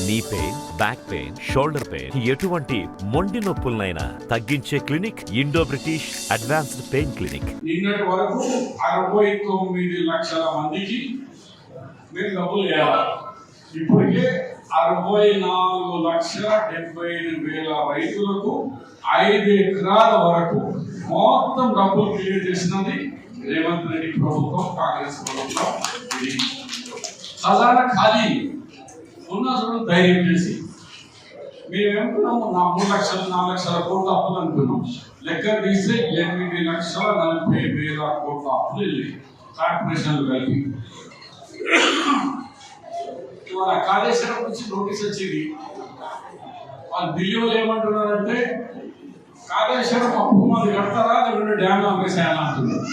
Knee pain, back pain, shoulder pain, ఎటువంటి మొండి నొప్పులనైనా తగ్గించే clinic Indo British advanced pain clinic. నిన్నటి వరకు 69 లక్షల మందికి మీరు డబ్బులు వేయాలి. ఇప్పటికే 64,75,000 రైతులకు 5 ఎకరాల వరకు మొత్తం డబ్బులు క్లియర్ చేసినది రేవంత్ రెడ్డి ప్రభుత్వం, కాంగ్రెస్ ప్రభుత్వం. ఇది ఖజానా ఖాళీ ఉన్న చోటు ధైర్యం చేసి మేము ఏమనుకున్నాము, 3 లక్షలు 4 లక్షల కోట్ల అప్పులు అనుకున్నాం. లెక్క తీస్తే 8,40,000 కోట్ల అప్పులు వెళ్ళి కార్పొరేషన్లు కలిపి. ఇవాళ కాళేశ్వరం నుంచి నోటీస్ వచ్చింది. వాళ్ళు ఢిల్లీ వాళ్ళు ఏమంటున్నారంటే కాళేశ్వరం అప్పు మంది కడతారా, లేకుంటే డ్యామ్ అమ్మేసేయాలని అంటున్నారు.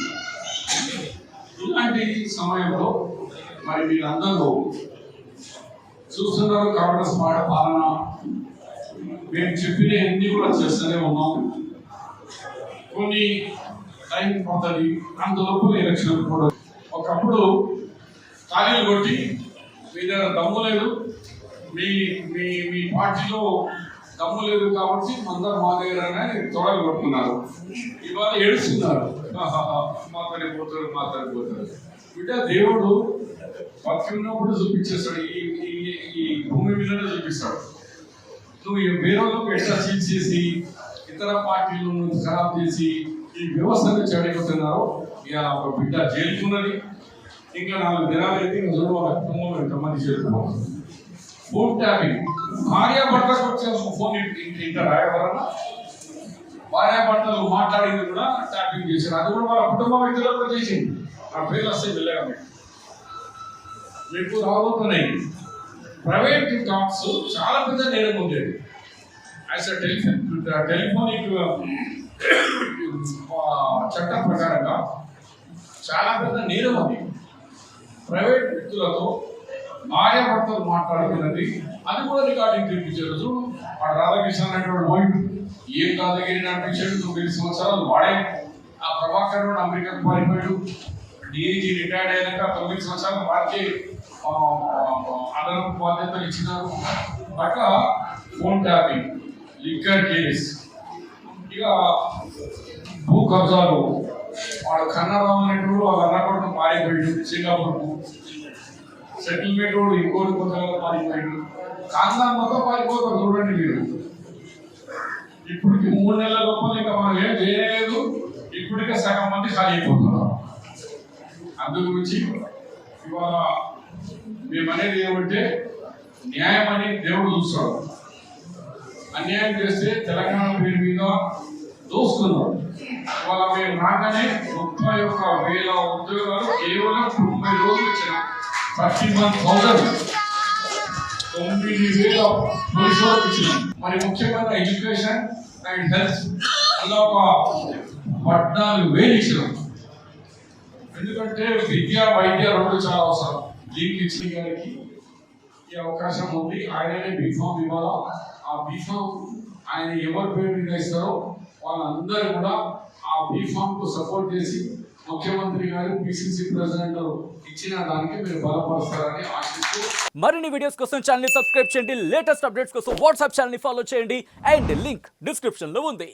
ఇలాంటి సమయంలో మరి మీరందరూ చూస్తున్నారు కాంగ్రెస్ పాలన. మేము చెప్పిన అన్ని కూడా చేస్తూనే ఉన్నాం. కొన్ని టైం పడుతుంది, అంతలోపు ఎలక్షన్ కూడా. ఒకప్పుడు ఖాళీలు కొట్టి మీ దగ్గర దమ్ము లేదు, మీ మీ మీ పార్టీలో దమ్ము లేదు కాబట్టి అందరు మా దగ్గర తొడలు కొట్టుకున్నారు. ఇవాళ ఏడుస్తున్నారు, మాట్లాడిపోతారు. బిడ్డ దేవుడు బతికి ఉన్నప్పుడు చూపించేస్తాడు, ఈ భూమి మీదనే చూపిస్తాడు. నువ్వు ఈ వేరేలోకి ఎట్లా చీట్ చేసి ఇతర పార్టీలను ఖరాబ్ చేసి ఈ వ్యవస్థను చెడగొట్టున్నారో. ఇవాళ ఒక బిడ్డ జైలుకున్నది. ఇంకా 4 దినాలు అయితే చూడు వాళ్ళ కుటుంబం ఎంతమంది చేరుకోవాలి. ఫోన్ ట్యాపింగ్, భార్యాభర్తకు వచ్చే ఫోన్ ఇంటారా ఎవరన్నా? భార్యాభర్తలు మాట్లాడింది కూడా ట్యాపింగ్ చేశారు. అది కూడా వాళ్ళ కుటుంబ వ్యక్తులకు కూడా చేసింది. ఆ పేర్లు వస్తే వెళ్ళగా మీకు రాబోతున్నాయి. ప్రైవేట్ టాక్స్ చాలా పెద్ద నేరం ఉండేది. యాజ్ టెలిఫోనిక్ చట్టం ప్రకారంగా చాలా పెద్ద నేరం అది. ప్రైవేట్ వ్యక్తులతో భార్యాభర్తలు మాట్లాడుతున్నది అది కూడా రికార్డింగ్ తెప్పించారు. వాడు రాధాకృష్ణ అనేటువంటి పోయిండు, ఏం దాదాగిరి నడిపించాడు. 9 సంవత్సరాలు వాడే. ఆ ప్రభాకర్ రావు అమెరికాకు పారిపోయాడు. డిఐజీ రిటైర్డ్ అయినాక 9 సంవత్సరాలు వాడికి అదనపు బాధ్యతలు ఇచ్చినారు. అట్లా ఫోన్ ట్యాపింగ్, లిక్కర్ కేస్, ఇక భూ కబ్జాలు. వాడు కన్నరావు అనేటువంటి వాళ్ళ అన్నకొడుకు పారిపోయాడు సింగపూర్కు. సెటిల్మెంట్ వాడు ఇంకోటి కొత్తగా పారిపోయాడు. కాంగ్రెస్ మొత్తం పారిపోతారు చూడండి మీరు. ఇప్పటికి 3 నెలల లోపల ఇంకా మనం ఏం చేయలేదు. ఇప్పటికే సగం మంది ఖాళీ అయిపోతున్నారు. అందు గురించి ఇవాళ మేమనేది ఏమంటే, న్యాయం అని దేవుడు చూస్తాడు. అన్యాయం చేస్తే తెలంగాణ పేరు మీద దోసుకున్నాడు. ఇవాళ మేము రాగానే 31,000 ఉద్యోగాలు కేవలం 90 రోజులు ఇచ్చిన 31,000 9,000 పోలీసులకు ఇచ్చినాం. మరి ముఖ్యమైన ఎడ్యుకేషన్ అండ్ హెల్త్ అలా ఒక 14,000 ఇచ్చినాం. ఎందుకంటే విద్య వైద్య రెండు చాలా అవసరం. దీనికి ఇచ్చిన గారికి ఈ అవకాశం ఉంది. ఆయననే బీఫామ్ ఇవ్వాలా. ఆ బీఫామ్ ఆయన ఎవరి పేరు మీద ఇస్తారో వాళ్ళందరూ కూడా ఆ బీఫామ్ కు సపోర్ట్ చేసి ముఖ్యమంత్రి గారు పిసిసి ప్రెసిడెంట్ ఇచ్చిన దానికి మీరు బలపరుస్తారని ఆశిస్తూ, మరిన్ని వీడియోస్ కోసం ఛానల్ ని సబ్స్క్రైబ్ చేయండి. లేటెస్ట్ అప్డేట్స్ కోసం వాట్సాప్ ఛానల్ ని ఫాలో చేయండి. అండ్ లింక్ డిస్క్రిప్షన్ లో ఉంది.